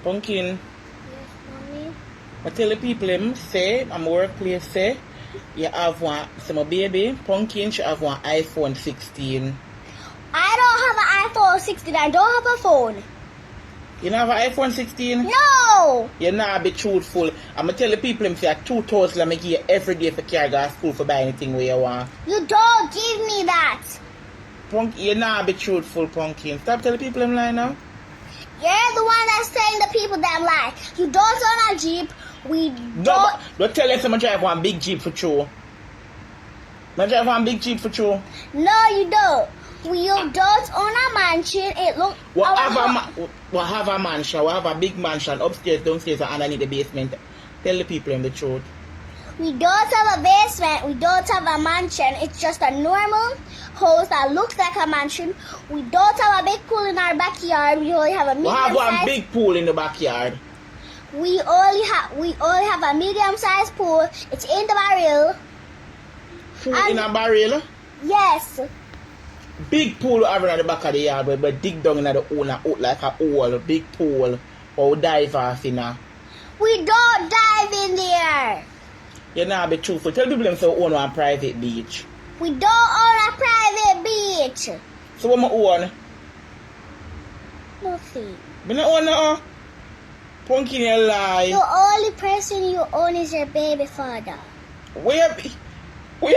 Pumpkin, Yes, mommy. I tell the people them say, I'm workplace say, you have one, so my baby, Pumpkin should have one iPhone 16. I don't have an iPhone 16. I don't have a phone. You don't have an iPhone 16? No! You're not be truthful. I'm going to tell the people them say 2,000 I give you every day for carry go to school for buy anything where you want. You don't give me that. Pumpkin, you're not be truthful, Pumpkin. Stop telling people them lie now. You're the one that's telling the people that I'm lying. You don't own a Jeep. We don't. Don't tell them I drive one big Jeep for true. I drive one big Jeep for true. No, you don't. You don't own a mansion. It look. We have a mansion. We have a big mansion upstairs, downstairs, and underneath the basement. Tell the people them the truth. We don't have a basement. We don't have a mansion. It's just a normal house that looks like a mansion. We don't have a big pool in our backyard. We only have a We have one medium-sized. big pool in the backyard. We only have a medium-sized pool. It's in the barrel. Pool in a barrel. Yes. Big pool we have in the back of the yard where we dig down in the own out like a hole. Big pool. Or we dive off in a. We don't dive in there. You not be truthful. Tell people them say we own one private beach. We don't own a private beach. So what I own? Nothing. I don't own no. Pumpkin you lie. The only person you own is your baby father. Where what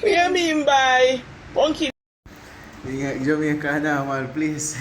you mean by Pumpkin? Jamaica na, mal, please.